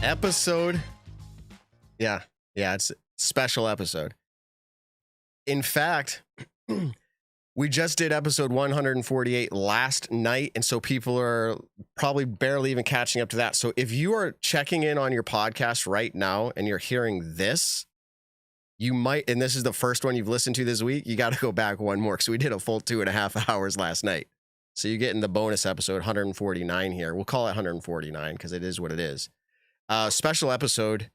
Episode. Yeah, it's a special episode. In fact, we just did episode 148 last night, and so people are probably barely even catching up to that. So if you are checking in on your podcast right now and you're hearing this, you might, and this is the first one you've listened to this week, you got to go back one more because we did a full 2.5 hours last night. So you're getting the bonus episode 149 here. We'll call it 149 because it is what it is. Special episode.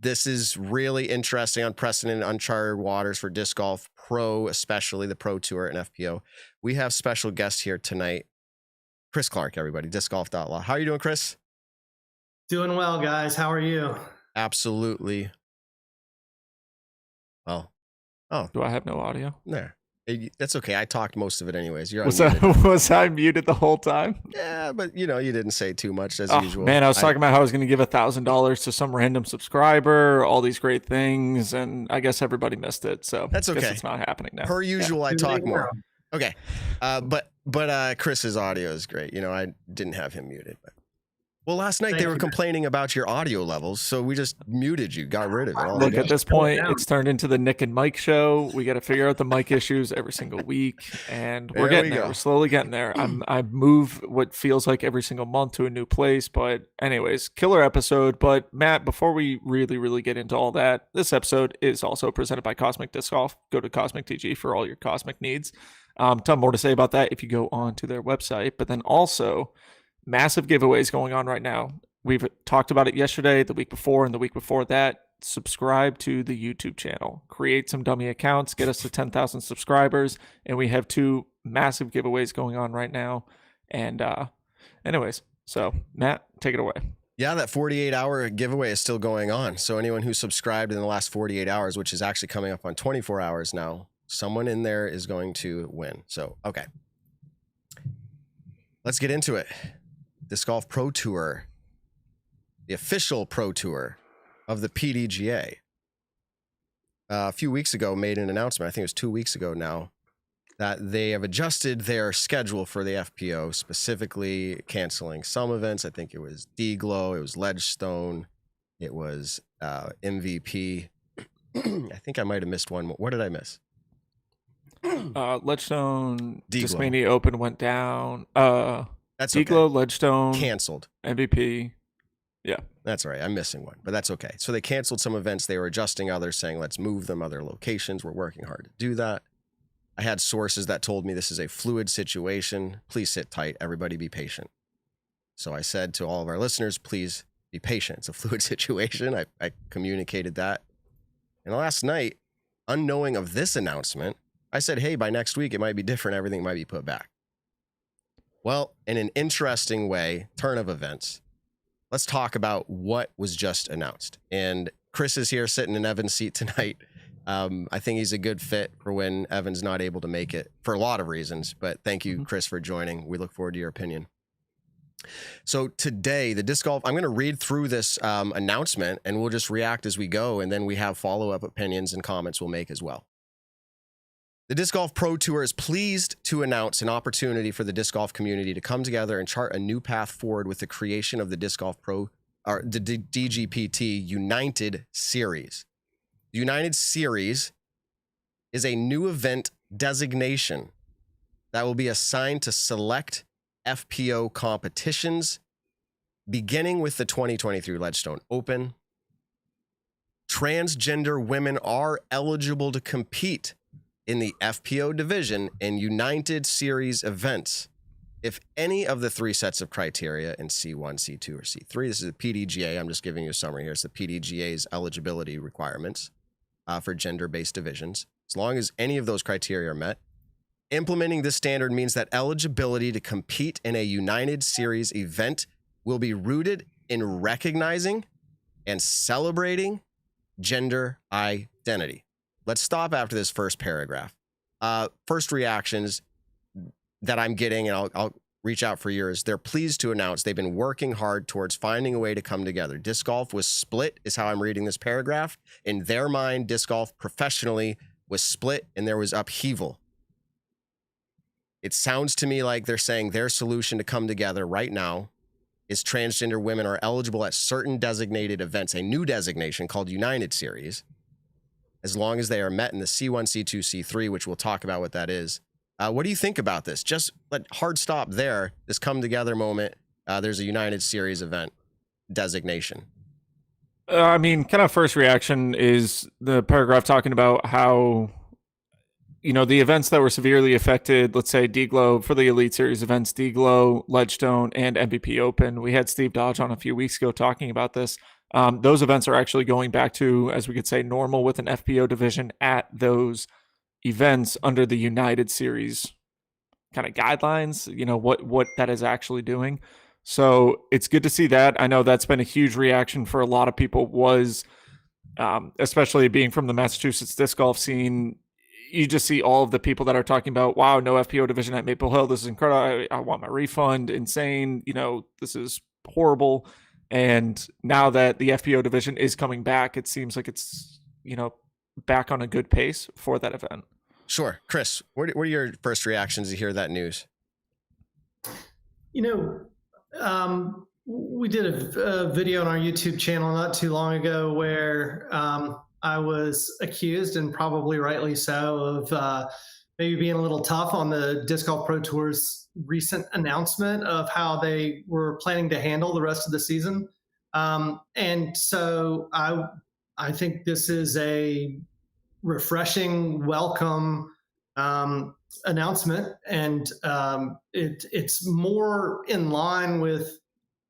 This is really interesting, unprecedented, uncharted waters for disc golf pro, especially the Pro Tour and FPO. We have special guests here tonight. Chris Clark, everybody, discgolf.law. How are you doing, Chris? Doing well, guys. How are you? Absolutely. Well, do I have no audio? There. That's okay. I talked most of it anyways. You're was I muted the whole time? Yeah, but you didn't say too much as usual. Man, I was talking about how I was going to give $1,000 to some random subscriber, all these great things, and I guess everybody missed it. So that's okay. I guess it's not happening now. Per usual, I talk more. Okay, but Chris's audio is great. I didn't have him muted. But well, last night they were complaining about your audio levels, so we just muted you, got rid of it. Look, at this point, it's turned into the Nick and Mike show. We got to figure out the mic issues every single week, and we're getting there. We're slowly getting there. I move what feels like every single month to a new place, but anyways, killer episode. But Matt, before we really get into all that, this episode is also presented by Cosmic Disc Golf. Go to Cosmic DG for all your Cosmic needs. Ton more to say about that if you go on to their website, but then also massive giveaways going on right now. We've talked about it yesterday, the week before, and the week before that. Subscribe to the YouTube channel. Create some dummy accounts. Get us to 10,000 subscribers. And we have 2 massive giveaways going on right now. And anyways, so Matt, take it away. Yeah, that 48-hour giveaway is still going on. So anyone who subscribed in the last 48 hours, which is actually coming up on 24 hours now, someone in there is going to win. So, okay. Let's get into it. Disc Golf Pro Tour, the official Pro Tour of the PDGA, a few weeks ago made an announcement, I think it was 2 weeks ago now, that they have adjusted their schedule for the FPO, specifically canceling some events. I think it was D-Glow, it was Ledgestone, it was MVP. I think I might have missed one more. What did I miss? Ledgestone, D-Glow. Discmania Open went down. That's D-Glow, okay. Ledgestone, canceled. MVP. Yeah. That's all right. I'm missing one, but that's okay. So they canceled some events. They were adjusting others, saying, let's move them other locations. We're working hard to do that. I had sources that told me this is a fluid situation. Please sit tight. Everybody be patient. So I said to all of our listeners, please be patient. It's a fluid situation. I communicated that. And last night, unknowing of this announcement, I said, hey, by next week, it might be different. Everything might be put back. Well, in an interesting way, turn of events, let's talk about what was just announced. And Chris is here sitting in Evan's seat tonight. I think he's a good fit for when Evan's not able to make it for a lot of reasons. But thank you, Chris, for joining. We look forward to your opinion. So today, the disc golf, I'm going to read through this announcement and we'll just react as we go. And then we have follow-up opinions and comments we'll make as well. The Disc Golf Pro Tour is pleased to announce an opportunity for the disc golf community to come together and chart a new path forward with the creation of the Disc Golf Pro, or the DGPT United Series. The United Series is a new event designation that will be assigned to select FPO competitions, beginning with the 2023 Ledgestone Open. Transgender women are eligible to compete in the FPO division in United Series events if any of the 3 sets of criteria in C1, C2, or C3, this is the PDGA, I'm just giving you a summary here, it's the PDGA's eligibility requirements for gender-based divisions. As long as any of those criteria are met, implementing this standard means that eligibility to compete in a United Series event will be rooted in recognizing and celebrating gender identity. Let's stop after this first paragraph. First reactions that I'm getting, and I'll reach out for yours. They're pleased to announce they've been working hard towards finding a way to come together. Disc golf was split, is how I'm reading this paragraph. In their mind, disc golf professionally was split and there was upheaval. It sounds to me like they're saying their solution to come together right now is transgender women are eligible at certain designated events, a new designation called United Series, as long as they are met in the C1, C2, C3, which we'll talk about what that is. What do you think about this? Just let hard stop there. This come together moment. There's a United Series event designation. I mean, kind of first reaction is the paragraph talking about how, you know, the events that were severely affected, let's say D-Glow for the Elite Series events, D-Glow, Ledgestone, and MVP Open. We had Steve Dodge on a few weeks ago talking about this. Those events are actually going back to, as we could say, normal with an FPO division at those events under the United Series kind of guidelines, you know, what that is actually doing. So it's good to see that. I know that's been a huge reaction for a lot of people, was especially being from the Massachusetts disc golf scene. You just see all of the people that are talking about, wow, no FPO division at Maple Hill. This is incredible. I want my refund. Insane. You know, this is horrible. And now that the FPO division is coming back, it seems like it's, you know, back on a good pace for that event. Sure. Chris, what are your first reactions to hear that news? You know, we did a video on our YouTube channel not too long ago where I was accused, and probably rightly so, of maybe being a little tough on the Disc Golf Pro Tour's recent announcement of how they were planning to handle the rest of the season. And so I think this is a refreshing, welcome announcement, and it's more in line with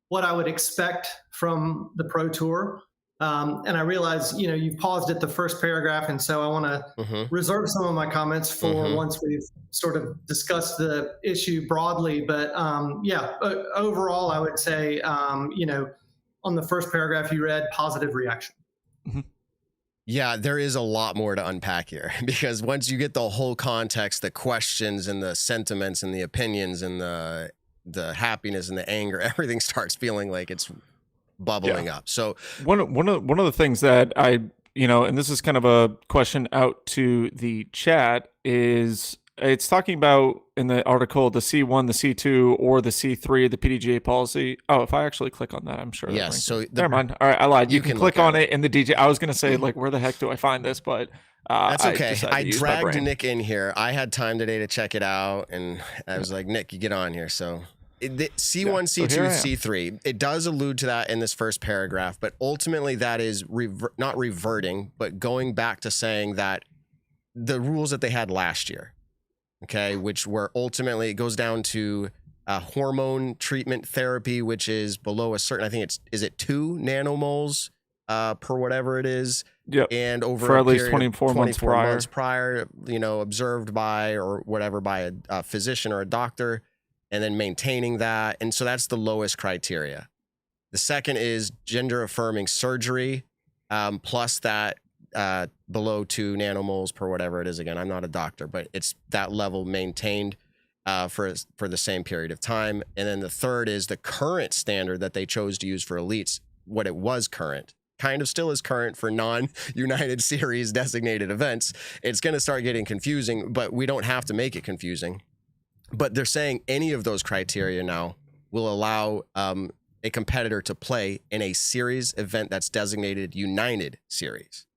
what I would expect from the Pro Tour. And I realize, you know, you've paused at the first paragraph, and so I want to reserve some of my comments for once we've sort of discussed the issue broadly. But yeah, overall, I would say, you know, on the first paragraph you read, positive reaction. Yeah, there is a lot more to unpack here, because once you get the whole context, the questions and the sentiments and the opinions and the happiness and the anger, everything starts feeling like it's bubbling up. So one of the things that I, you know, and this is kind of a question out to the chat, is it's talking about in the article the C1, the C2, or the C3, the PDGA policy. Oh, if I actually click on that, I'm sure. Yes. So never mind. All right, I lied. You can click on it in the DJ. I was going to say, like, where the heck do I find this? But that's okay. I dragged Nick in here. I had time today to check it out, and I was like, Nick, you get on here. So C1, C2, C3, it does allude to that in this first paragraph, but ultimately that is not reverting, but going back to saying that the rules that they had last year, okay, which were ultimately, it goes down to hormone treatment therapy, which is below a certain, I think is it 2 nanomoles per whatever it is. Yep. And over for at least 24 months prior, you know, observed by or whatever by a physician or a doctor, and then maintaining that. And so that's the lowest criteria. The second is gender affirming surgery, plus that below 2 nanomoles per whatever it is. Again, I'm not a doctor, but it's that level maintained for the same period of time. And then the third is the current standard that they chose to use for elites, what it was current, kind of still is current for non-United Series designated events. It's going to start getting confusing, but we don't have to make it confusing. But they're saying any of those criteria now will allow a competitor to play in a series event that's designated United Series.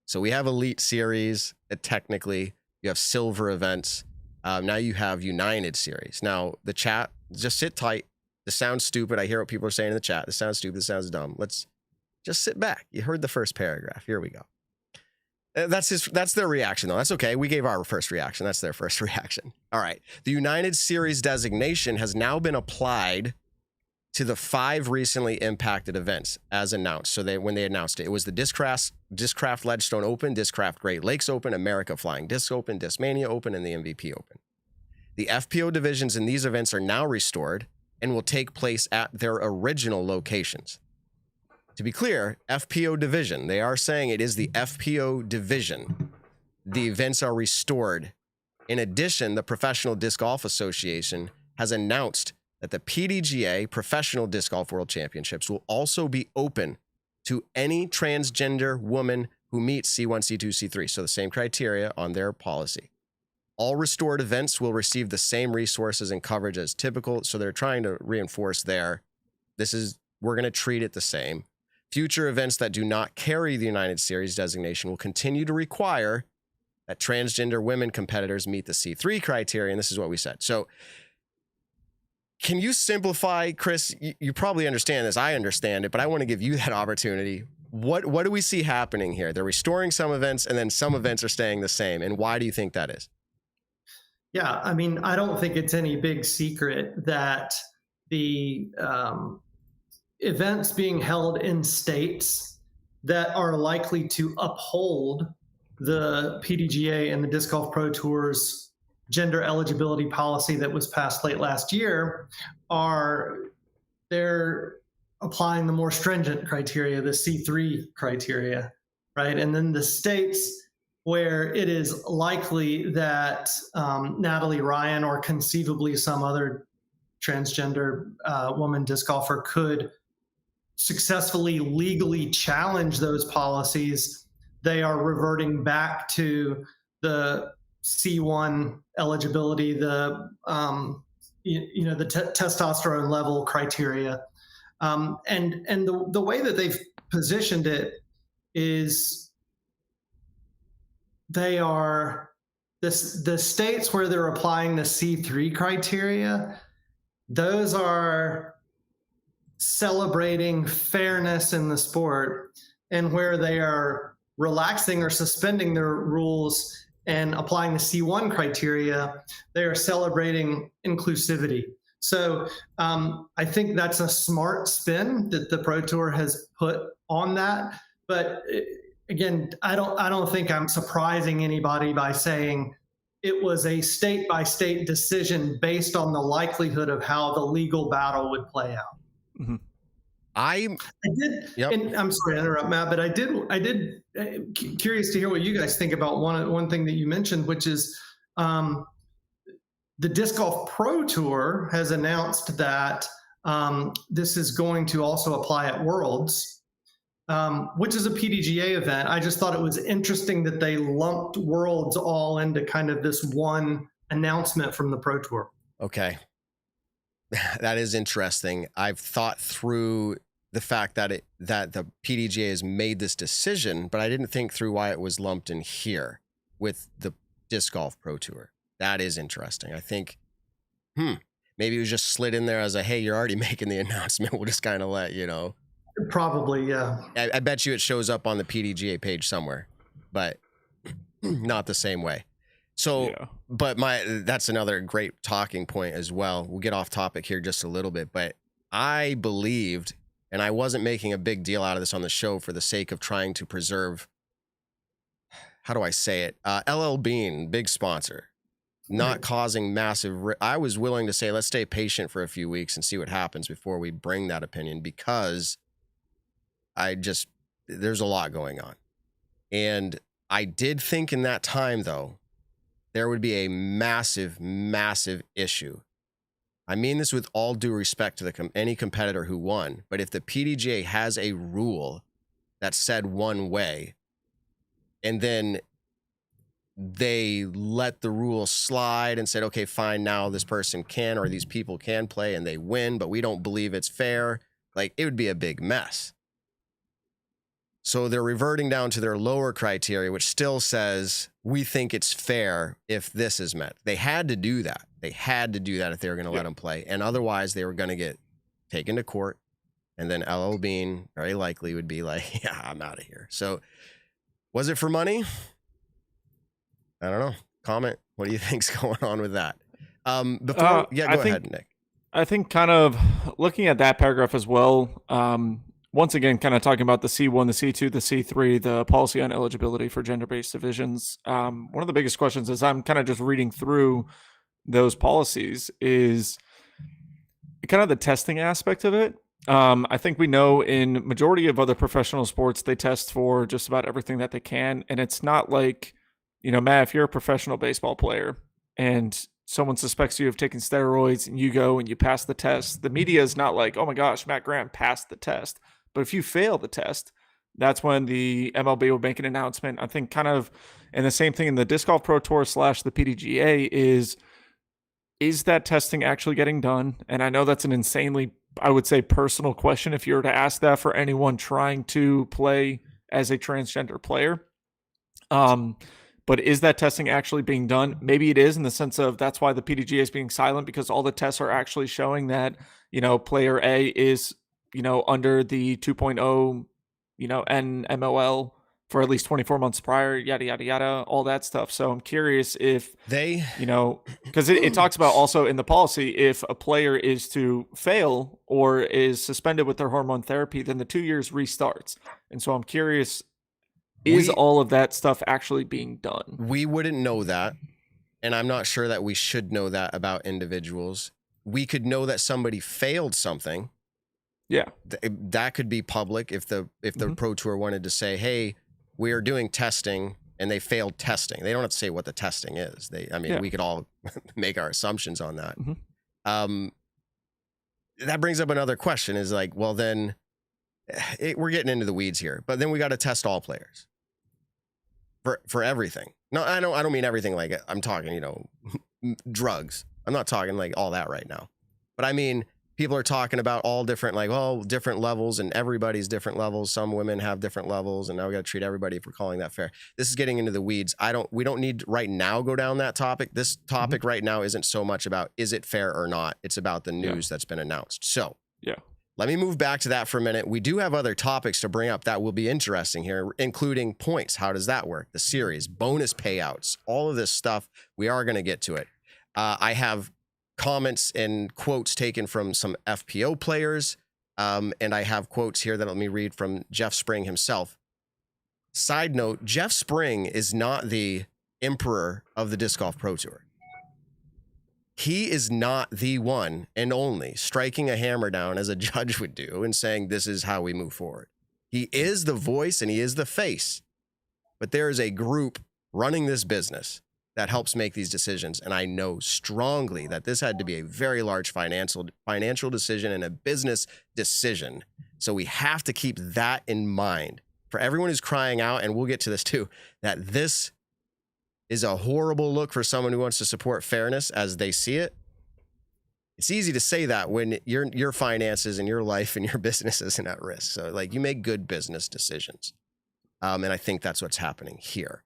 So we have Elite Series, technically. You have Silver events. Now you have United Series. Now, the chat, just sit tight. This sounds stupid. I hear what people are saying in the chat. This sounds stupid. This sounds dumb. Let's just sit back. You heard the first paragraph. Here we go. That's their reaction, though. That's okay. We gave our first reaction. That's their first reaction. All right. The United Series designation has now been applied to the 5 recently impacted events as announced. So when they announced it, it was the Discraft Ledgestone Open, Discraft Great Lakes Open, America Flying Disc Open, Discmania Open, and the MVP Open. The FPO divisions in these events are now restored and will take place at their original locations. To be clear, FPO division, they are saying it is the FPO division. The events are restored. In addition, the Professional Disc Golf Association has announced that the PDGA Professional Disc Golf World Championships will also be open to any transgender woman who meets C1, C2, C3. So the same criteria on their policy. All restored events will receive the same resources and coverage as typical. So they're trying to reinforce there we're going to treat it the same. Future events that do not carry the United Series designation will continue to require that transgender women competitors meet the C3 criteria. And this is what we said. So can you simplify, Chris? You probably understand this. I understand it, but I want to give you that opportunity. What do we see happening here? They're restoring some events, and then some events are staying the same. And why do you think that is? Yeah, I mean, I don't think it's any big secret that the events being held in states that are likely to uphold the PDGA and the Disc Golf Pro Tour's gender eligibility policy that was passed late last year they're applying the more stringent criteria, the C3 criteria, right? And then the states where it is likely that Natalie Ryan or conceivably some other transgender woman disc golfer could successfully legally challenge those policies, they are reverting back to the C1 eligibility, the testosterone level criteria, and the way that they've positioned it is they are the states where they're applying the C3 criteria. Those are celebrating fairness in the sport, and where they are relaxing or suspending their rules and applying the C1 criteria, they are celebrating inclusivity. So I think that's a smart spin that the Pro Tour has put on that. But again, I don't think I'm surprising anybody by saying it was a state-by-state decision based on the likelihood of how the legal battle would play out. Mm-hmm. I did, yep. And I'm sorry to interrupt, Matt, but I did curious to hear what you guys think about one thing that you mentioned, which is the Disc Golf Pro Tour has announced that this is going to also apply at Worlds, which is a PDGA event. I just thought it was interesting that they lumped Worlds all into kind of this one announcement from the Pro Tour. Okay. That is interesting. I've thought through the fact that the PDGA has made this decision, but I didn't think through why it was lumped in here with the Disc Golf Pro Tour. That is interesting. I think, maybe it was just slid in there as a, hey, you're already making the announcement. We'll just kind of let you know. Probably, yeah. I bet you it shows up on the PDGA page somewhere, but not the same way. So, yeah. But that's another great talking point as well. We'll get off topic here just a little bit, but I believed, and I wasn't making a big deal out of this on the show for the sake of trying to preserve, how do I say it? LL Bean, big sponsor, not causing massive, I was willing to say, let's stay patient for a few weeks and see what happens before we bring that opinion, because there's a lot going on. And I did think in that time, though, there would be a massive, massive issue. I mean this with all due respect to any competitor who won, but if the PDGA has a rule that said one way, and then they let the rule slide and said, okay, fine, now this person can, or these people can play, and they win, but we don't believe it's fair, like, it would be a big mess. So they're reverting down to their lower criteria, which still says, we think it's fair if this is met. They had to do that. They had to do that if they were going to let them play. And otherwise, they were going to get taken to court. And then LL Bean very likely would be like, yeah, I'm out of here. So was it for money? I don't know. Comment. What do you think's going on with that? Go ahead, Nick. I think kind of looking at that paragraph as well, once again, kind of talking about the C1, the C2, the C3, the policy on eligibility for gender-based divisions. One of the biggest questions as I'm kind of just reading through those policies is kind of the testing aspect of it. I think we know in majority of other professional sports, they test for just about everything that they can. And it's not like, Matt, if you're a professional baseball player and someone suspects you of taking steroids and you go and you pass the test, the media is not like, oh my gosh, Matt Graham passed the test. But if you fail the test, that's when the MLB will make an announcement. I think kind of, and the same thing in the Disc Golf Pro Tour / the PDGA is that testing actually getting done? And I know that's an insanely I would say, personal question if you were to ask that for anyone trying to play as a transgender player. But is that testing actually being done? Maybe it is, in the sense of that's why the PDGA is being silent, because all the tests are actually showing that, player A is, under the 2.0, NMOL for at least 24 months prior, yada, yada, yada, all that stuff. So I'm curious if because it talks about also in the policy, if a player is to fail or is suspended with their hormone therapy, then the 2 years restarts. And so I'm curious, is all of that stuff actually being done? We wouldn't know that. And I'm not sure that we should know that about individuals. We could know that somebody failed something. Yeah. That could be public if the Pro Tour wanted to say, hey, we are doing testing and they failed testing. They don't have to say what the testing is. We could all make our assumptions on that. That brings up another question, is like, well, then we're getting into the weeds here, but then we got to test all players for everything. No, I don't mean everything. Like, I'm talking, drugs. I'm not talking like all that right now, but I mean, people are talking about all different, different levels, and everybody's different levels. Some women have different levels, and now we got to treat everybody if we're calling that fair. This is getting into the weeds. We don't need right now go down that topic. This topic right now isn't so much about is it fair or not. It's about the news that's been announced. So let me move back to that for a minute. We do have other topics to bring up that will be interesting here, including points. How does that work? The series, bonus payouts, all of this stuff. We are going to get to it. I have comments and quotes taken from some FPO players, and I have quotes here that let me read from Jeff Spring himself. Side note, Jeff Spring is not the emperor of the Disc Golf Pro Tour. He is not the one and only striking a hammer down as a judge would do and saying, this is how we move forward. He is the voice and he is the face, but there is a group running this business that helps make these decisions. And I know strongly that this had to be a very large financial decision and a business decision. So we have to keep that in mind for everyone who's crying out, and we'll get to this too, that this is a horrible look for someone who wants to support fairness as they see it. It's easy to say that when your finances and your life and your business isn't at risk. So like, you make good business decisions. And I think that's what's happening here.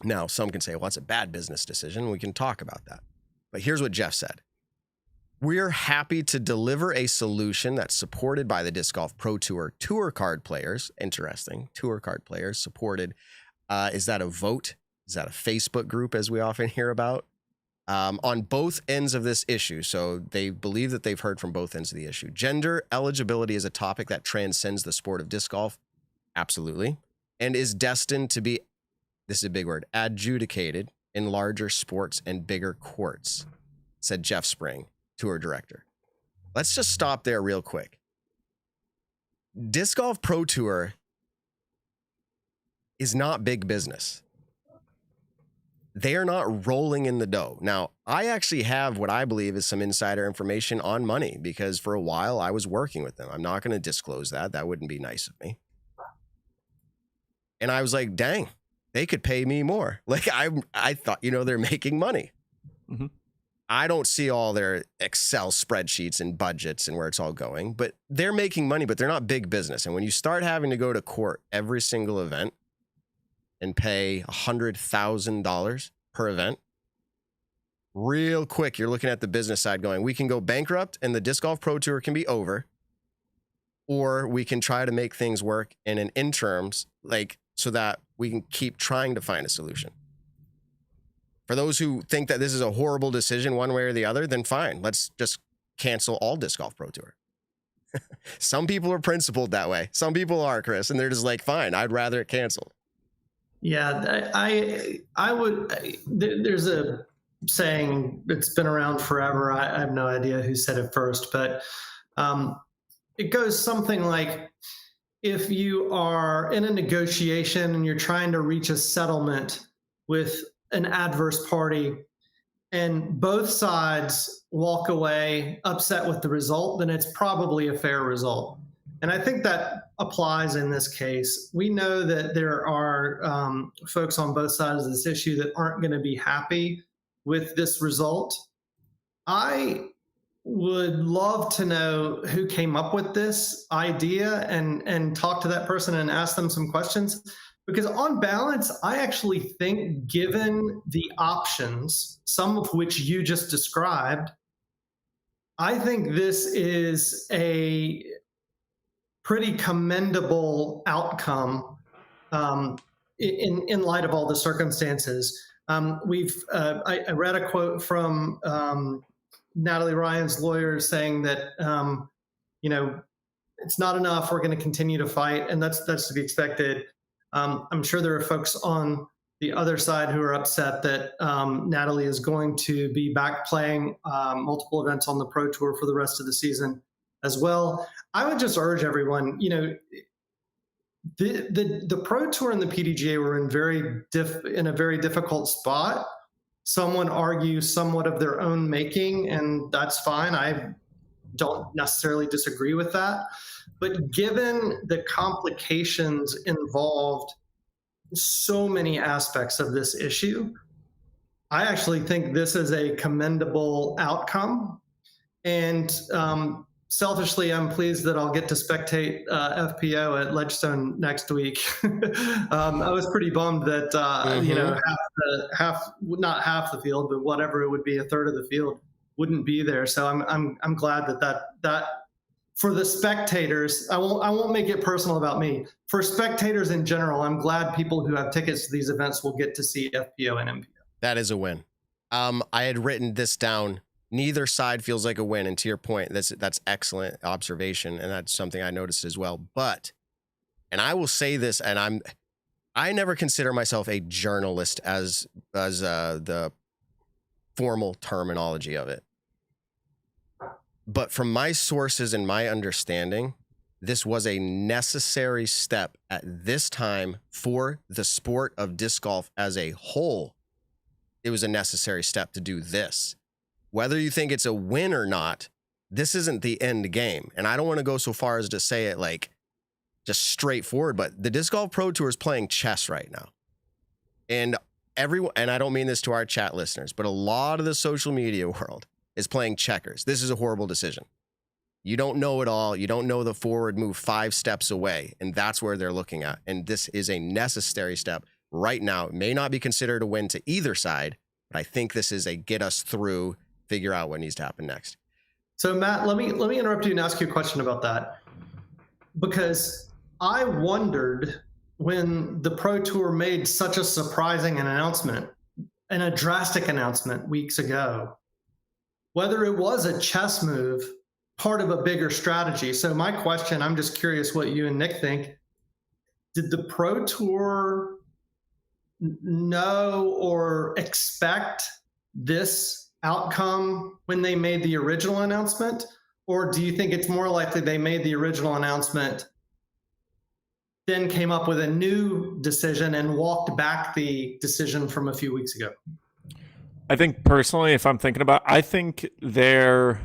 Now, some can say, well, it's a bad business decision. We can talk about that. But here's what Jeff said. We're happy to deliver a solution that's supported by the Disc Golf Pro Tour tour card players. Interesting. Tour card players supported. Is that a vote? Is that a Facebook group, as we often hear about? On both ends of this issue. So they believe that they've heard from both ends of the issue. Gender eligibility is a topic that transcends the sport of disc golf. Absolutely. And is destined to be, this is a big word, adjudicated in larger sports and bigger courts, said Jeff Spring, tour director. Let's just stop there real quick. Disc Golf Pro Tour is not big business. They are not rolling in the dough. Now, I actually have what I believe is some insider information on money, because for a while I was working with them. I'm not going to disclose that. That wouldn't be nice of me. And I was like, dang, they could pay me more. Like I thought, they're making money. Mm-hmm. I don't see all their Excel spreadsheets and budgets and where it's all going, but they're making money, but they're not big business. And when you start having to go to court every single event and pay $100,000 per event, real quick, you're looking at the business side going, we can go bankrupt and the Disc Golf Pro Tour can be over, or we can try to make things work in an interim, so that we can keep trying to find a solution. For those who think that this is a horrible decision one way or the other, then fine. Let's just cancel all Disc Golf Pro Tour. Some people are principled that way. Some people are, Chris, and they're just like, fine, I'd rather it canceled. Yeah, I would. There's a saying that's been around forever. I have no idea who said it first, but it goes something like, if you are in a negotiation and you're trying to reach a settlement with an adverse party and both sides walk away upset with the result, then it's probably a fair result. And I think that applies in this case. We know that there are folks on both sides of this issue that aren't going to be happy with this result. I would love to know who came up with this idea and talk to that person and ask them some questions. Because on balance, I actually think, given the options, some of which you just described, I think this is a pretty commendable outcome in light of all the circumstances. I read a quote from Natalie Ryan's lawyer saying that it's not enough. We're going to continue to fight, and that's to be expected. I'm sure there are folks on the other side who are upset that Natalie is going to be back playing multiple events on the Pro Tour for the rest of the season as well. I would just urge everyone, the Pro Tour and the PDGA were in a very difficult spot. Some would argue somewhat of their own making, and that's fine. I don't necessarily disagree with that. But given the complications involved, so many aspects of this issue, I actually think this is a commendable outcome. And selfishly, I'm pleased that I'll get to spectate FPO at Ledgestone next week. I was pretty bummed that not half the field, but whatever it would be, a third of the field wouldn't be there. So I'm glad that for the spectators, I won't make it personal about me. For spectators in general, I'm glad people who have tickets to these events will get to see FPO and MPO. That is a win. I had written this down. Neither side feels like a win. And to your point, that's excellent observation. And that's something I noticed as well. But, and I will say this, and I never consider myself a journalist as the formal terminology of it. But from my sources and my understanding, this was a necessary step at this time for the sport of disc golf as a whole. It was a necessary step to do this. Whether you think it's a win or not, this isn't the end game. And I don't want to go so far as to say it like just straightforward, but the Disc Golf Pro Tour is playing chess right now. And everyone, and I don't mean this to our chat listeners, but a lot of the social media world is playing checkers. This is a horrible decision. You don't know it all. You don't know the forward move 5 steps away. And that's where they're looking at. And this is a necessary step right now. It may not be considered a win to either side, but I think this is a get us through, figure out what needs to happen next. So Matt, let me interrupt you and ask you a question about that. Because I wondered when the Pro Tour made such a surprising announcement and a drastic announcement weeks ago, whether it was a chess move, part of a bigger strategy. So my question, I'm just curious what you and Nick think. Did the Pro Tour know or expect this outcome when they made the original announcement? Or do you think it's more likely they made the original announcement, then came up with a new decision and walked back the decision from a few weeks ago? I think personally, if I'm thinking about, I think their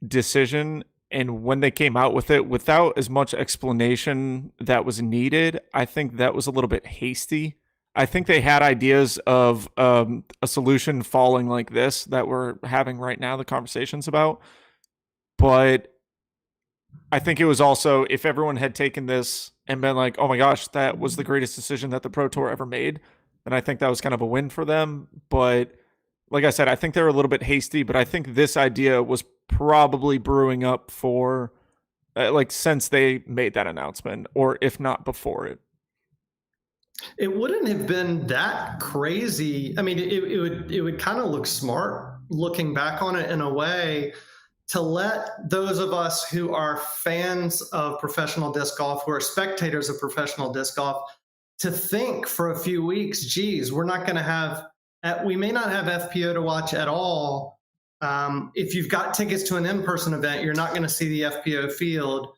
decision and when they came out with it without as much explanation that was needed, I think that was a little bit hasty. I think they had ideas of a solution falling like this that we're having right now, the conversations about. But I think it was also, if everyone had taken this and been like, oh my gosh, that was the greatest decision that the Pro Tour ever made, then I think that was kind of a win for them. But like I said, I think they were a little bit hasty, but I think this idea was probably brewing up for since they made that announcement, or if not before it. It wouldn't have been that crazy. I mean, it would kind of look smart looking back on it in a way, to let those of us who are fans of professional disc golf, who are spectators of professional disc golf, to think for a few weeks, geez, we may not have FPO to watch at all. If you've got tickets to an in-person event, you're not going to see the FPO field.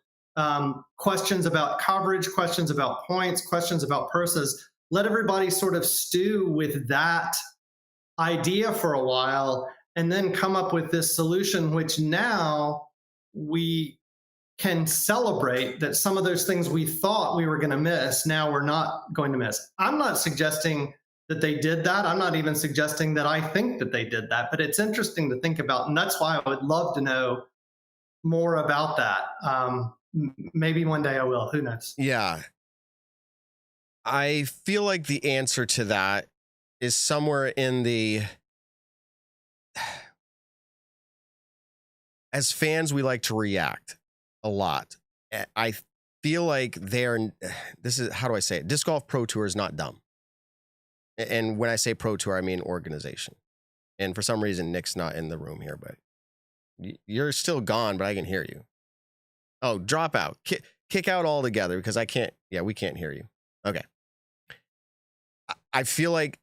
Questions about coverage, questions about points, questions about purses. Let everybody sort of stew with that idea for a while, and then come up with this solution, which now we can celebrate that some of those things we thought we were going to miss, now we're not going to miss. I'm not suggesting that they did that. I'm not even suggesting that I think that they did that, but it's interesting to think about. And that's why I would love to know more about that. Maybe one day I will. Who knows? Yeah. I feel like the answer to that is somewhere in the... As fans, we like to react a lot. I feel like this is, how do I say it? Disc Golf Pro Tour is not dumb. And when I say Pro Tour, I mean organization. And for some reason, Nick's not in the room here, but you're still gone, but I can hear you. Oh, drop out. Kick out altogether because I can't. Yeah, we can't hear you. Okay. I feel like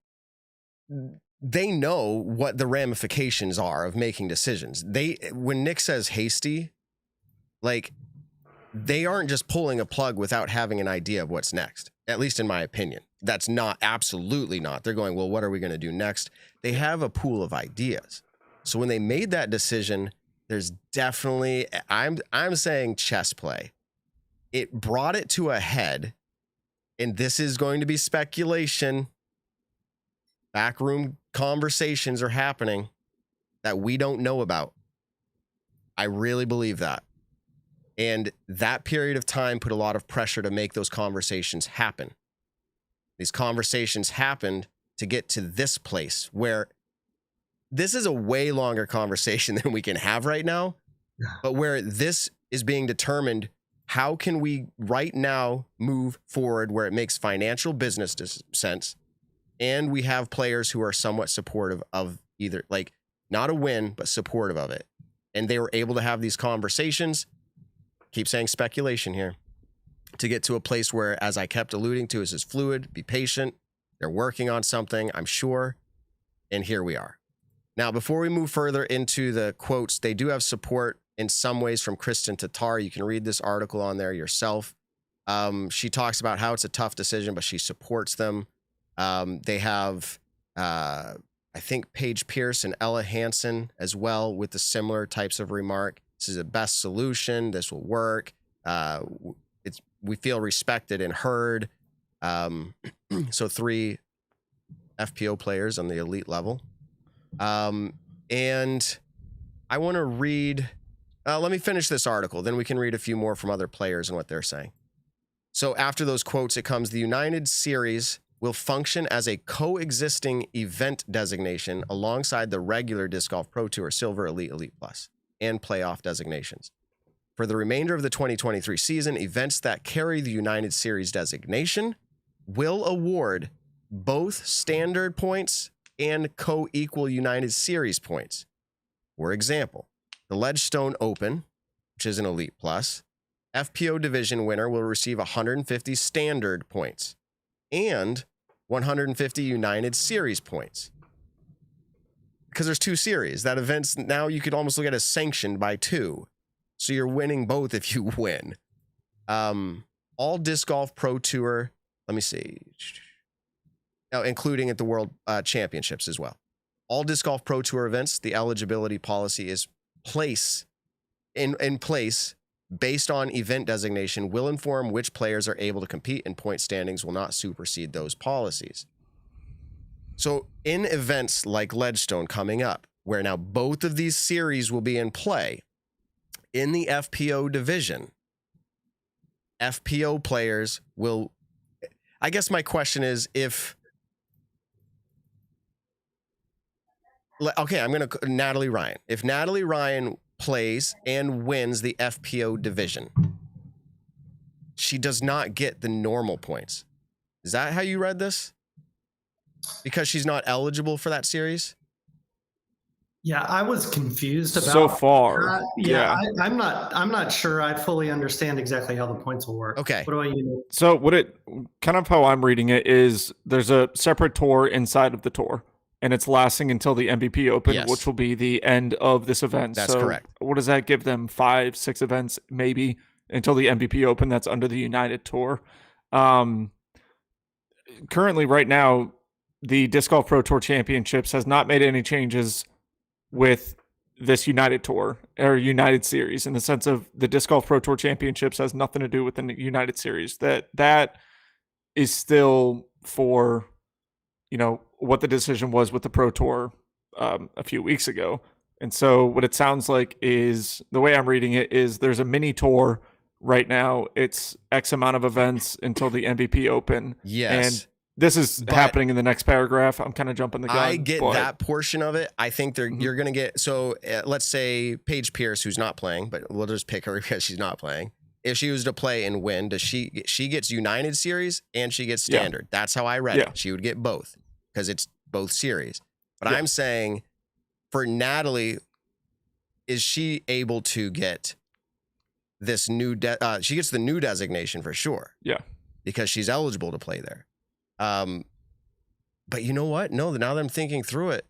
they know what the ramifications are of making decisions. When Nick says hasty, like, they aren't just pulling a plug without having an idea of what's next, at least in my opinion. That's not, absolutely not. They're going, well, what are we going to do next? They have a pool of ideas. So when they made that decision, there's definitely, I'm saying chess play. It brought it to a head, and this is going to be speculation. Backroom conversations are happening that we don't know about. I really believe that. And that period of time put a lot of pressure to make those conversations happen. These conversations happened to get to this place where this is a way longer conversation than we can have right now, but where this is being determined, how can we right now move forward where it makes financial business sense, and we have players who are somewhat supportive of either, like, not a win, but supportive of it. And they were able to have these conversations, keep saying speculation here, to get to a place where, as I kept alluding to, is fluid, be patient. They're working on something, I'm sure. And here we are. Now, before we move further into the quotes, they do have support in some ways from Kristen Tatar. You can read this article on there yourself. She talks about how it's a tough decision, but she supports them. They have, I think, Paige Pierce and Ella Hansen as well with the similar types of remark. This is the best solution. This will work. We feel respected and heard. So 3 FPO players on the elite level. And I want to read, let me finish this article. Then we can read a few more from other players and what they're saying. So after those quotes, it comes, the United Series will function as a coexisting event designation alongside the regular Disc Golf Pro Tour Silver, Elite, Elite Plus, and playoff designations. For the remainder of the 2023 season, events that carry the United Series designation will award both standard points and co-equal United Series points. For example, the Ledgestone Open, which is an Elite Plus, FPO division winner will receive 150 standard points and 150 United Series points. Because there's 2 series. That event's now, you could almost look at it as sanctioned by 2. So you're winning both if you win. All Disc Golf Pro Tour, let me see. Now, including at the World Championships as well. All Disc Golf Pro Tour events, the eligibility policy is in place based on event designation, will inform which players are able to compete, and point standings will not supersede those policies. So in events like Ledgestone coming up, where now both of these series will be in play, in the FPO division, FPO players will, I guess my question is, okay, I'm going to, Natalie Ryan. If Natalie Ryan plays and wins the FPO division, she does not get the normal points. Is that how you read this? Because she's not eligible for that series? Yeah, I was confused about so far. that. Yeah. I'm not sure I fully understand exactly how the points will work. Okay. What about you? So kind of how I'm reading it is, there's a separate tour inside of the tour, and it's lasting until the MVP Open, Yes. which will be the end of this event. That's so correct. What does that give them? 5, 6 events maybe until the MVP Open. That's under the United Tour. Currently, right now, the Disc Golf Pro Tour Championships has not made any changes with this United Tour or United Series, in the sense of the Disc Golf Pro Tour Championships has nothing to do with the United Series. That is still for what the decision was with the Pro Tour a few weeks ago. And so what it sounds like is, the way I'm reading it is, there's a mini tour right now. It's X amount of events until the MVP Open. Yes. And this is happening in the next paragraph. I'm kind of jumping the gun. I get that portion of it. I think you're going to get, so let's say Paige Pierce, who's not playing, but we'll just pick her because she's not playing. If she was to play and win, she gets United Series and she gets Standard. That's how I read it. She would get both because it's both series. But I'm saying for Natalie, is she able to get this new, she gets the new designation for sure. Yeah. Because she's eligible to play there. But you know what? No, now that I'm thinking through it,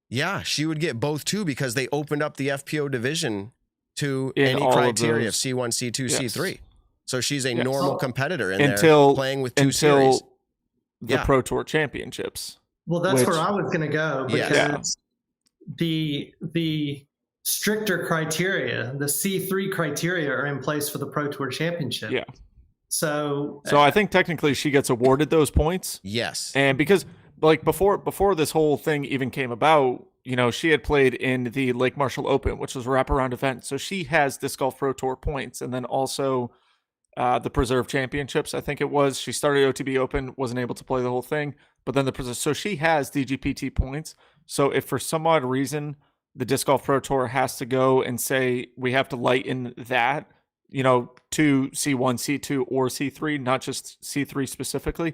yeah, she would get both too, because they opened up the FPO division to any criteria of C1, C2, C3. So she's a normal competitor in there playing with two series. The Pro Tour Championships. Well, that's where I was going to go, because the stricter criteria, the C3 criteria, are in place for the Pro Tour Championship. Yeah. So I think technically she gets awarded those points. Yes. And because before this whole thing even came about, she had played in the Lake Marshall Open, which was a wraparound event. So she has Disc Golf Pro Tour points, and then also the Preserve Championships, I think it was. She started OTB Open, wasn't able to play the whole thing, but then so she has DGPT points. So if for some odd reason the Disc Golf Pro Tour has to go and say we have to lighten that, to C1, C2, or C3, not just C3 specifically,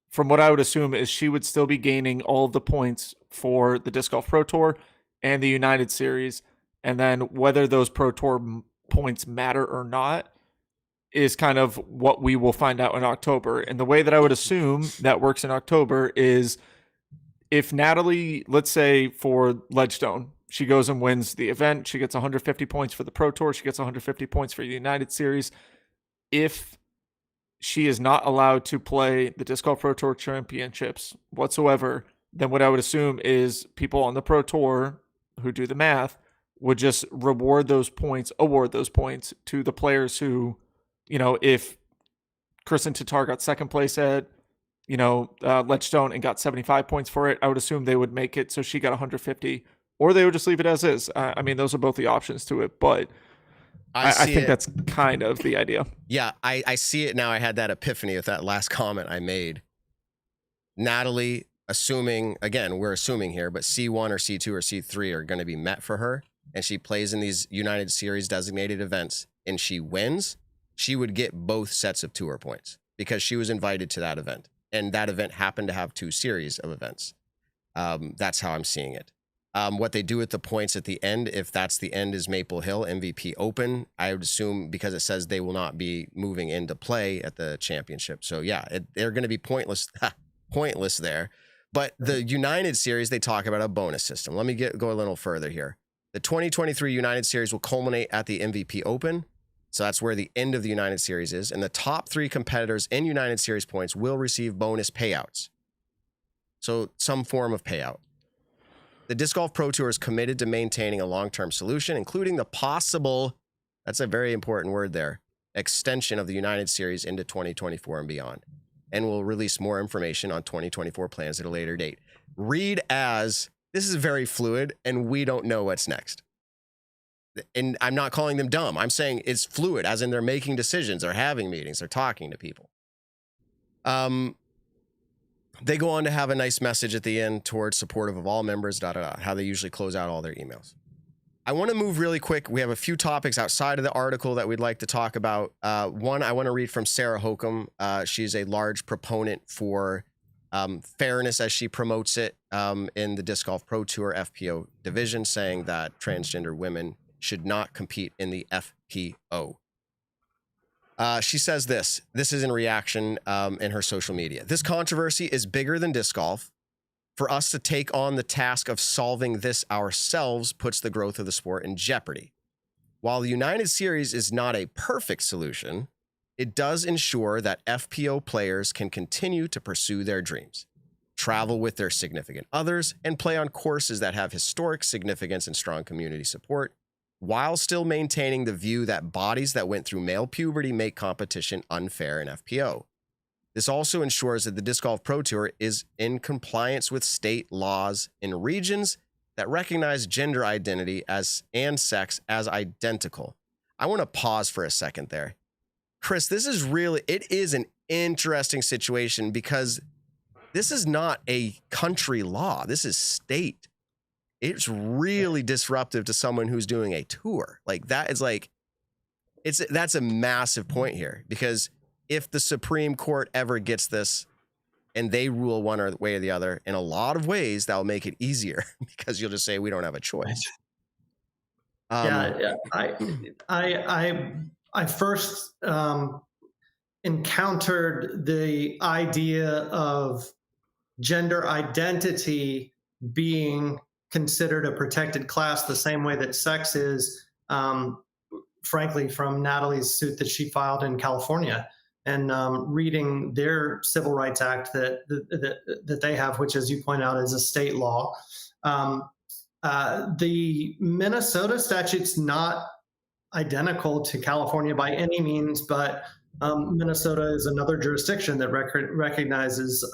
from what I would assume is she would still be gaining all of the points for the Disc Golf Pro Tour and the United Series. And then whether those Pro Tour points matter or not is kind of what we will find out in October. And the way that I would assume that works in October is, if Natalie, let's say for Ledgestone, she goes and wins the event, she gets 150 points for the Pro Tour, she gets 150 points for the United Series. If she is not allowed to play the Disc Golf Pro Tour Championships whatsoever, then what I would assume is people on the Pro Tour who do the math would just award those points to the players who, if Kristen Tatar got second place at, Ledgestone and got 75 points for it, I would assume they would make it so she got 150, or they would just leave it as is. I mean, those are both the options to it, but I think that's kind of the idea. Yeah, I see it now. I had that epiphany with that last comment I made. Natalie, assuming, again, we're assuming here, but C1 or C2 or C3 are going to be met for her, and she plays in these United Series designated events, and she wins, she would get both sets of tour points because she was invited to that event, and that event happened to have 2 series of events. That's how I'm seeing it. What they do with the points at the end, if that's the end, is Maple Hill MVP Open. I would assume, because it says they will not be moving into play at the championship. So yeah, they're going to be pointless there. But the United Series, they talk about a bonus system. Let me go a little further here. The 2023 United Series will culminate at the MVP Open. So that's where the end of the United Series is. And the top 3 competitors in United Series points will receive bonus payouts. So some form of payout. The Disc Golf Pro Tour is committed to maintaining a long-term solution, including the possible, that's a very important word there, extension of the United Series into 2024 and beyond, and will release more information on 2024 plans at a later date. Read as, this is very fluid, and we don't know what's next. And I'm not calling them dumb. I'm saying it's fluid, as in they're making decisions, they're having meetings, they're talking to people. They go on to have a nice message at the end towards supportive of all members, how they usually close out all their emails. I want to move really quick. We have a few topics outside of the article that we'd like to talk about. One, I want to read from Sarah Hokum. She's a large proponent for fairness, as she promotes it, in the Disc Golf Pro Tour FPO division, saying that transgender women should not compete in the FPO. She says this is in reaction in her social media. This controversy is bigger than disc golf. For us to take on the task of solving this ourselves puts the growth of the sport in jeopardy. While the United Series is not a perfect solution, it does ensure that FPO players can continue to pursue their dreams, travel with their significant others, and play on courses that have historic significance and strong community support, while still maintaining the view that bodies that went through male puberty make competition unfair in FPO. This also ensures that the Disc Golf Pro Tour is in compliance with state laws in regions that recognize gender identity and sex as identical. I want to pause for a second there. Chris, it is an interesting situation because this is not a country law. This is state. It's really disruptive to someone who's doing a tour. Like that's a massive point here, because if the Supreme Court ever gets this and they rule one way or the other, in a lot of ways, that'll make it easier because you'll just say, we don't have a choice. I first encountered the idea of gender identity being considered a protected class the same way that sex is, frankly, from Natalie's suit that she filed in California, and reading their Civil Rights Act that they have, which, as you point out, is a state law. The Minnesota statute's not identical to California by any means, but Minnesota is another jurisdiction that recognizes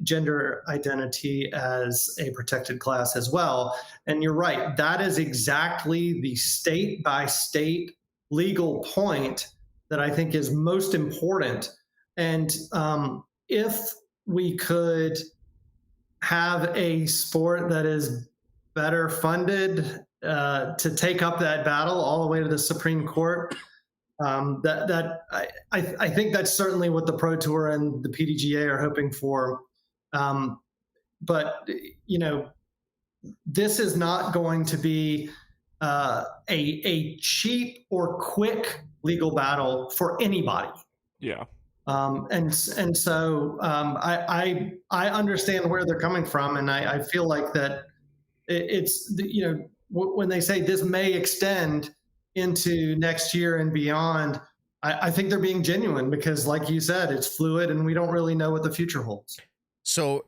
gender identity as a protected class as well. And you're right, that is exactly the state by state legal point that I think is most important. And if we could have a sport that is better funded to take up that battle all the way to the Supreme Court, I think that's certainly what the Pro Tour and the PDGA are hoping for. But this is not going to be a cheap or quick legal battle for anybody. Yeah. And so I understand where they're coming from, and I feel like that it's when they say this may extend into next year and beyond, I think they're being genuine, because like you said, it's fluid and we don't really know what the future holds. So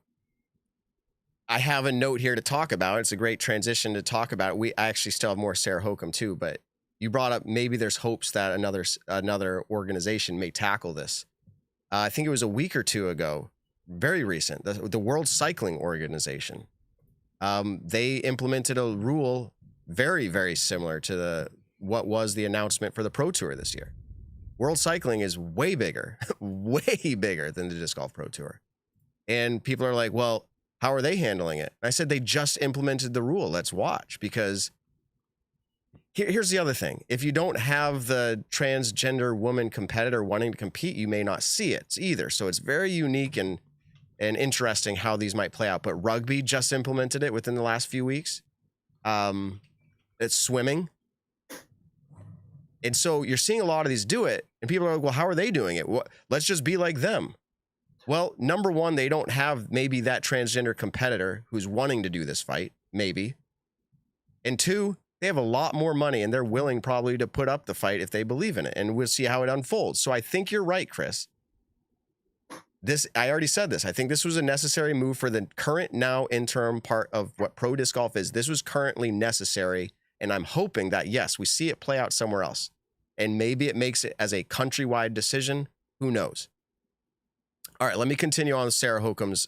I have a note here to talk about. It's a great transition to talk about. I actually still have more Sarah Hokum too, but you brought up maybe there's hopes that another organization may tackle this. I think it was a week or two ago, very recent, the World Cycling Organization. They implemented a rule very, very similar to what was the announcement for the Pro Tour this year. World Cycling is way bigger, way bigger than the Disc Golf Pro Tour. And people are like, well, how are they handling it? And I said, they just implemented the rule. Let's watch, because here's the other thing. If you don't have the transgender woman competitor wanting to compete, you may not see it either. So it's very unique and interesting how these might play out. But rugby just implemented it within the last few weeks. It's swimming. And so you're seeing a lot of these do it, and people are like, well, how are they doing it? Let's just be like them. Well, number one, they don't have maybe that transgender competitor who's wanting to do this fight, maybe. And two, they have a lot more money, and they're willing probably to put up the fight if they believe in it, and we'll see how it unfolds. So I think you're right, Chris. I already said this. I think this was a necessary move for the current, now interim part of what pro disc golf is. This was currently necessary, and I'm hoping that, yes, we see it play out somewhere else, and maybe it makes it as a countrywide decision. Who knows? All right, let me continue on with Sarah Hokum's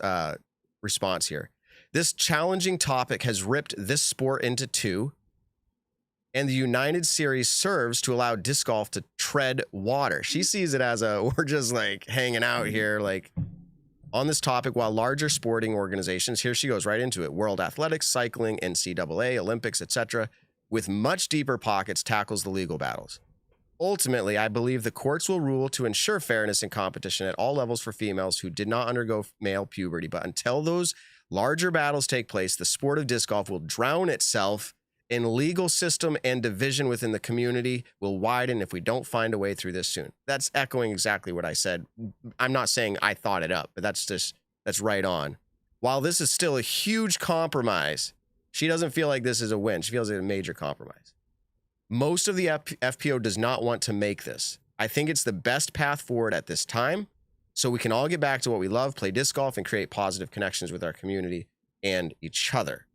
response here. This challenging topic has ripped this sport into two, and the United Series serves to allow disc golf to tread water. She sees it as we're just like hanging out here, like on this topic, while larger sporting organizations, here she goes right into it, World Athletics, Cycling, NCAA, Olympics, etc., with much deeper pockets, tackles the legal battles. Ultimately, I believe the courts will rule to ensure fairness in competition at all levels for females who did not undergo male puberty. But until those larger battles take place, the sport of disc golf will drown itself in legal system, and division within the community will widen if we don't find a way through this soon. That's echoing exactly what I said. I'm not saying I thought it up, but that's right on. While this is still a huge compromise, she doesn't feel like this is a win. She feels it's a major compromise. Most of the FPO does not want to make this. I think it's the best path forward at this time, so we can all get back to what we love, play disc golf, and create positive connections with our community and each other.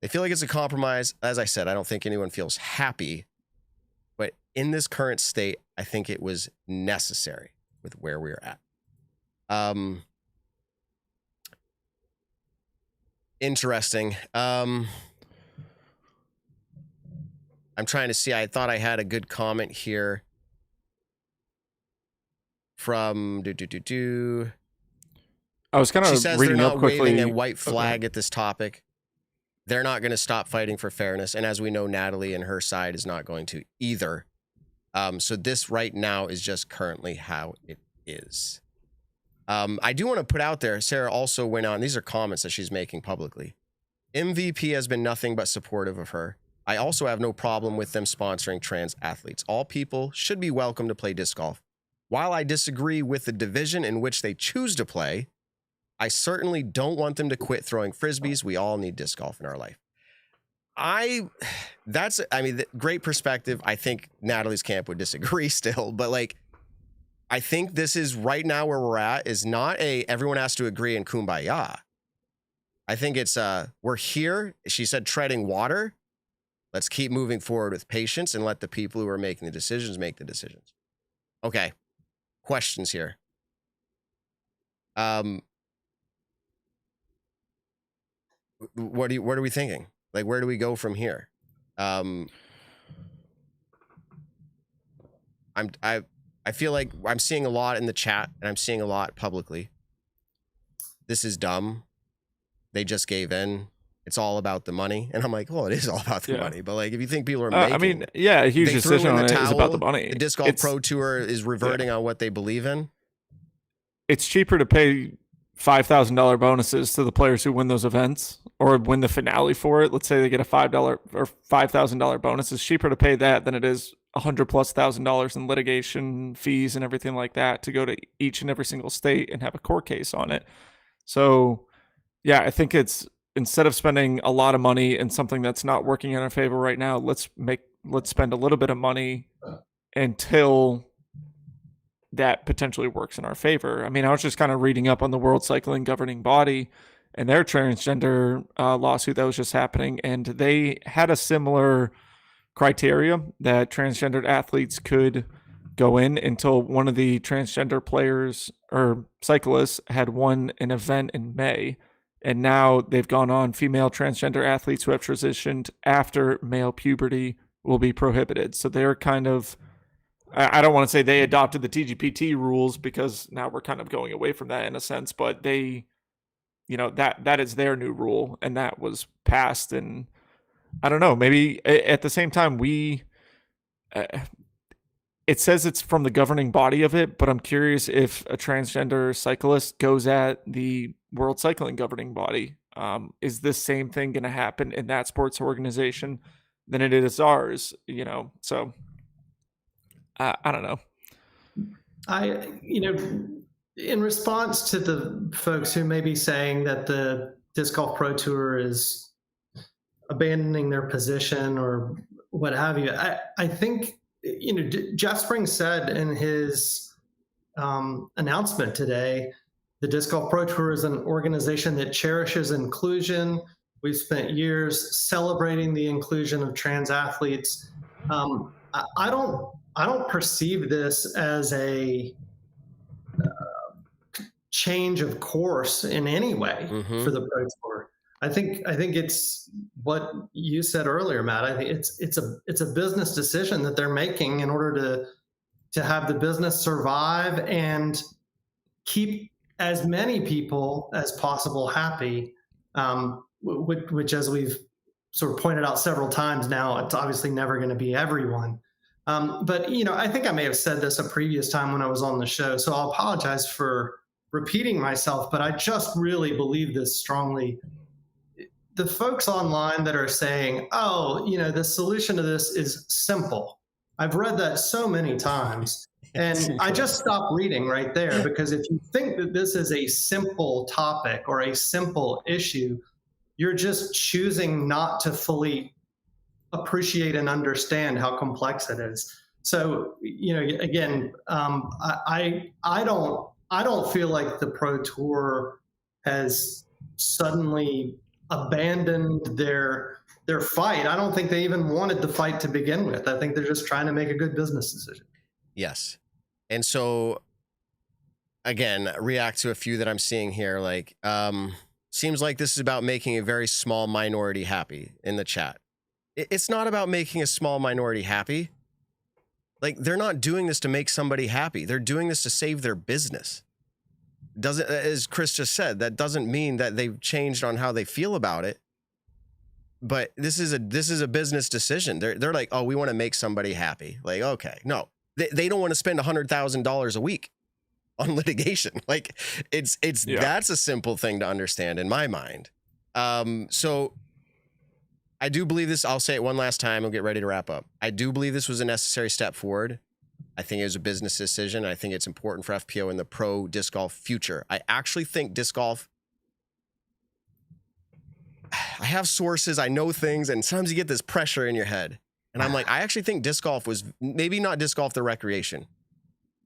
They feel like it's a compromise. As I said, I don't think anyone feels happy, but in this current state, I think it was necessary. with where we're at. Interesting. I'm trying to see. I thought I had a good comment here from I was kind of She says reading they're up not quickly. waving a white flag at this topic. They're not going to stop fighting for fairness. And as we know, Natalie and her side is not going to either. So this right now is just currently how it is. I do want to put out there, Sarah also went on, these are comments that she's making publicly. MVP has been nothing but supportive of her. I also have no problem with them sponsoring trans athletes. All people should be welcome to play disc golf. While I disagree with the division in which they choose to play, I certainly don't want them to quit throwing frisbees. We all need disc golf in our life. Great perspective. I think Natalie's camp would disagree still, but like, I think this is right now where we're at is not everyone has to agree in kumbaya. I think it's we're here. She said treading water. Let's keep moving forward with patience and let the people who are making the decisions make the decisions. Okay. Questions here. What are we thinking? Like, where do we go from here? I feel like I'm seeing a lot in the chat and I'm seeing a lot publicly. This is dumb. They just gave in. It's all about the money. And I'm like, well, it is all about the money. But like, if you think people are making, a huge decision on it is about the money. The Disc Golf Pro Tour is reverting on what they believe in. It's cheaper to pay $5,000 bonuses to the players who win those events or win the finale for it. Let's say they get a $5 or $5,000 bonus. It's cheaper to pay that than it is $100,000+ in litigation fees and everything like that to go to each and every single state and have a court case on it. So yeah, I think it's, instead of spending a lot of money in something that's not working in our favor right now, let's spend a little bit of money until that potentially works in our favor. I mean, I was just kind of reading up on the World Cycling Governing Body and their transgender lawsuit that was just happening, and they had a similar criteria that transgendered athletes could go in until one of the transgender players or cyclists had won an event in May. And now they've gone on, female transgender athletes who have transitioned after male puberty will be prohibited. So they're kind of, I don't want to say they adopted the TGPT rules because now we're kind of going away from that in a sense, but they, that is their new rule and that was passed. And I don't know, maybe at the same time, it says it's from the governing body of it, but I'm curious if a transgender cyclist goes at the World Cycling Governing Body. Is this same thing going to happen in that sports organization than it is ours? So I don't know. In response to the folks who may be saying that the Disc Golf Pro Tour is abandoning their position or what have you, I think, Jeff Springs said in his announcement today, the Disc Golf Pro Tour is an organization that cherishes inclusion. We've spent years celebrating the inclusion of trans athletes. I don't perceive this as a change of course in any way for the Pro Tour. I think it's what you said earlier, Matt. I think it's a business decision that they're making in order to have the business survive and keep as many people as possible happy, which, as we've sort of pointed out several times now, it's obviously never going to be everyone. But I think I may have said this a previous time when I was on the show, so I'll apologize for repeating myself, but I just really believe this strongly. The folks online that are saying, the solution to this is simple. I've read that so many times. And I just stopped reading right there, because if you think that this is a simple topic or a simple issue, you're just choosing not to fully appreciate and understand how complex it is. So, again, I don't feel like the Pro Tour has suddenly abandoned their fight. I don't think they even wanted the fight to begin with. I think they're just trying to make a good business decision. Yes. And so again, react to a few that I'm seeing here. Like, seems like this is about making a very small minority happy in the chat. It's not about making a small minority happy. Like, they're not doing this to make somebody happy. They're doing this to save their business. Doesn't, as Chris just said, that doesn't mean that they've changed on how they feel about it. But this is a business decision. They're like, oh, we want to make somebody happy. Like, okay, no, they don't want to spend $100,000 a week on litigation. Like, it's that's a simple thing to understand in my mind. So I do believe this. I'll say it one last time. I'll get ready to wrap up. I do believe this was a necessary step forward. I think it was a business decision. I think it's important for FPO in the pro disc golf future. I actually think disc golf, I have sources, I know things, and sometimes you get this pressure in your head. And I'm like, I actually think disc golf was, maybe not disc golf the recreation,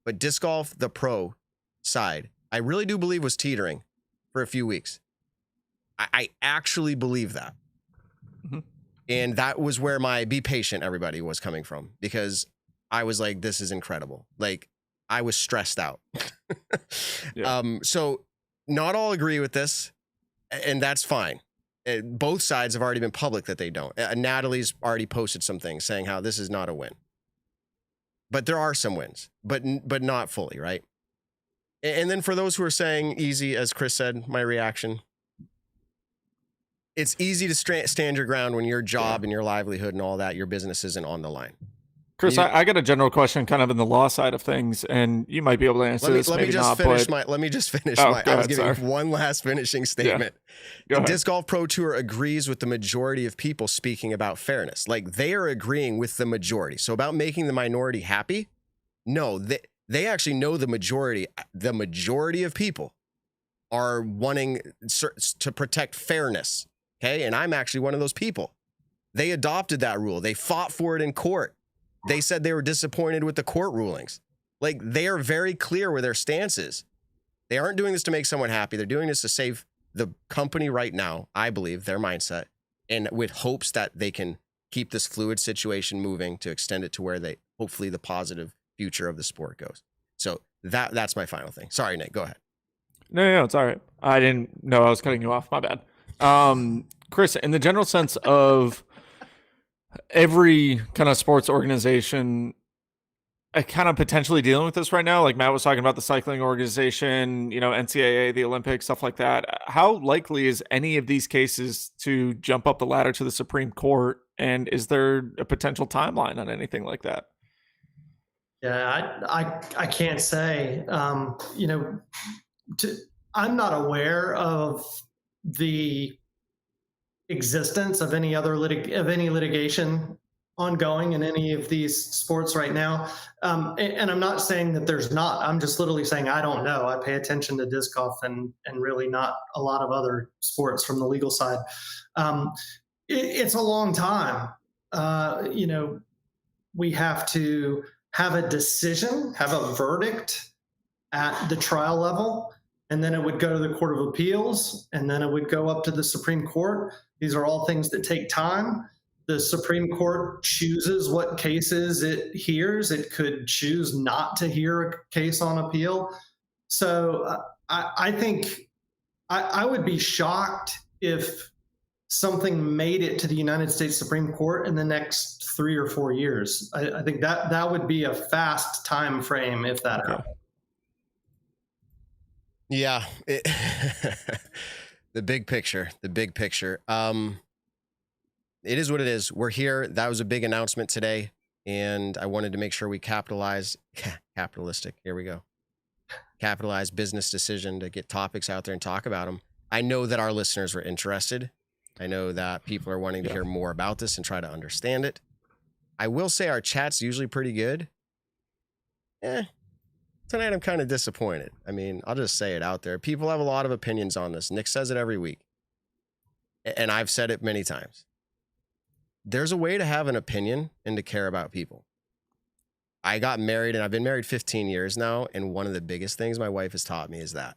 but disc golf the pro side, I really do believe was teetering for a few weeks. I actually believe that. Mm-hmm. And that was where my be patient, everybody, was coming from, because I was like, this is incredible. Like, I was stressed out. So not all agree with this, and that's fine. Both sides have already been public that they don't. Natalie's already posted some things saying how this is not a win. But there are some wins, but not fully, right? And then for those who are saying easy, as Chris said, my reaction, it's easy to stand your ground when your job and your livelihood and all that, your business isn't on the line. Chris, I got a general question kind of in the law side of things, and you might be able to answer this, maybe not. Let me just finish I was giving one last finishing statement. The Disc Golf Pro Tour agrees with the majority of people speaking about fairness. Like, they are agreeing with the majority. So about making the minority happy, no, they actually know the majority of people are wanting to protect fairness, okay? And I'm actually one of those people. They adopted that rule. They fought for it in court. They said they were disappointed with the court rulings. Like, they are very clear where their stance is. They aren't doing this to make someone happy. They're doing this to save the company right now, I believe, their mindset, and with hopes that they can keep this fluid situation moving to extend it to where they, hopefully, the positive future of the sport goes. So that's my final thing. Sorry, Nick, go ahead. No, it's all right. I didn't know I was cutting you off. My bad. Chris, in the general sense of every kind of sports organization kind of potentially dealing with this right now, like Matt was talking about the cycling organization, NCAA, the Olympics, stuff like that. How likely is any of these cases to jump up the ladder to the Supreme Court? And is there a potential timeline on anything like that? Yeah, I can't say. I'm not aware of the existence of any other litigation ongoing in any of these sports right now. And I'm not saying that there's not. I'm just literally saying I don't know. I pay attention to disc golf and really not a lot of other sports from the legal side. It's a long time. We have to have a decision, have a verdict at the trial level, and then it would go to the Court of Appeals, and then it would go up to the Supreme Court. These are all things that take time. The Supreme Court chooses what cases it hears. It could choose not to hear a case on appeal. So I think I would be shocked if something made it to the United States Supreme Court in the next 3 or 4 years. I think that would be a fast time frame if that happened. Yeah. The big picture. It is what it is. We're here. That was a big announcement today, and I wanted to make sure we capitalize. Capitalistic. Here we go. Capitalize business decision to get topics out there and talk about them. I know that our listeners were interested. I know that people are wanting to hear more about this and try to understand it. I will say our chat's usually pretty good. Tonight I'm kind of disappointed. I mean, I'll just say it out there. People have a lot of opinions on this. Nick says it every week, and I've said it many times. There's a way to have an opinion and to care about people. I got married, and I've been married 15 years now, and one of the biggest things my wife has taught me is that.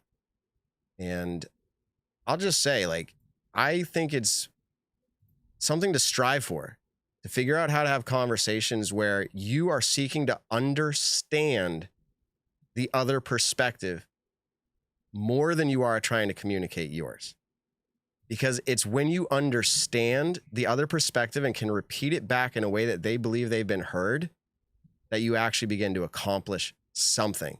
And I'll just say, like, I think it's something to strive for, to figure out how to have conversations where you are seeking to understand the other perspective more than you are trying to communicate yours. Because it's when you understand the other perspective and can repeat it back in a way that they believe they've been heard, that you actually begin to accomplish something.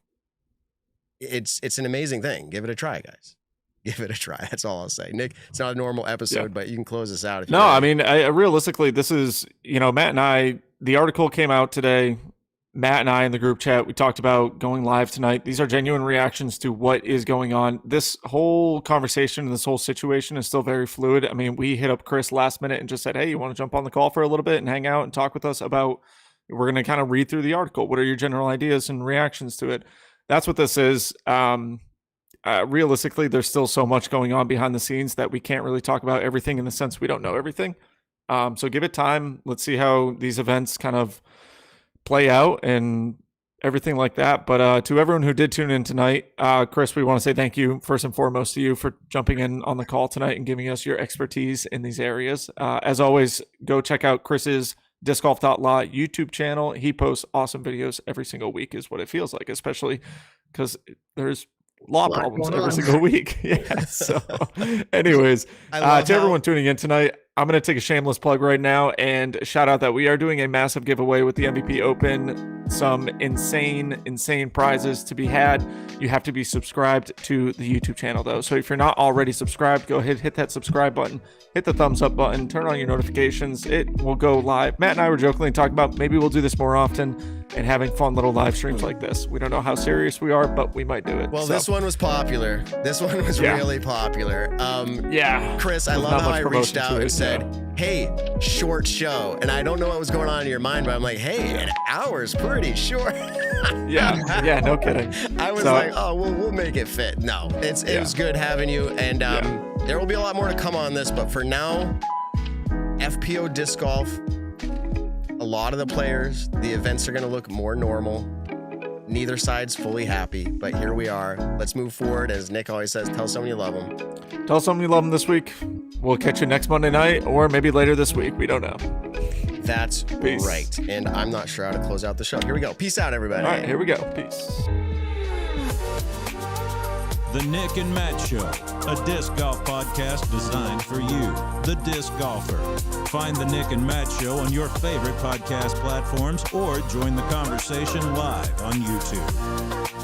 It's an amazing thing. Give it a try, guys. Give it a try. That's all I'll say. Nick, it's not a normal episode, but you can close this out. If you I mean, realistically, this is, Matt and I, the article came out today. Matt and I in the group chat, we talked about going live tonight. These are genuine reactions to what is going on. This whole conversation and this whole situation is still very fluid. I mean, we hit up Chris last minute and just said, hey, you want to jump on the call for a little bit and hang out and talk with us about, we're going to kind of read through the article. What are your general ideas and reactions to it? That's what this is. Realistically, there's still so much going on behind the scenes that we can't really talk about everything in the sense we don't know everything. So give it time. Let's see how these events kind of play out and everything like that. But to everyone who did tune in tonight, Chris, we want to say thank you first and foremost to you for jumping in on the call tonight and giving us your expertise in these areas. As always, go check out Chris's discgolf.law YouTube channel. He posts awesome videos every single week is what it feels like, especially because there's law problems every single week. Yeah. So anyways, to everyone tuning in tonight, I'm going to take a shameless plug right now and shout out that we are doing a massive giveaway with the MVP Open. Some insane prizes to be had. You have to be subscribed to the YouTube channel though. So if you're not already subscribed, go ahead, hit that subscribe button, hit the thumbs up button, turn on your notifications. It will go live. Matt and I were jokingly talking about maybe we'll do this more often and having fun little live streams like this. We don't know how serious we are, but we might do it. Well, this one was popular. This one was really popular. Chris, I love how I reached out and said, hey, short show. And I don't know what was going on in your mind, but I'm like, hey, an hour's pretty short. Yeah, no kidding. I was like, oh, we'll make it fit. No, it was good having you. And there will be a lot more to come on this, but for now, FPO disc golf, a lot of the players, the events are going to look more normal. Neither side's fully happy, but here we are. Let's move forward. As Nick always says, tell someone you love them. Tell someone you love them this week. We'll catch you next Monday night or maybe later this week. We don't know. That's Peace. Right. And I'm not sure how to close out the show. Here we go. Peace out, everybody. All right, here we go. Peace. The Nick and Matt Show, a disc golf podcast designed for you, the disc golfer. Find the Nick and Matt Show on your favorite podcast platforms or join the conversation live on YouTube.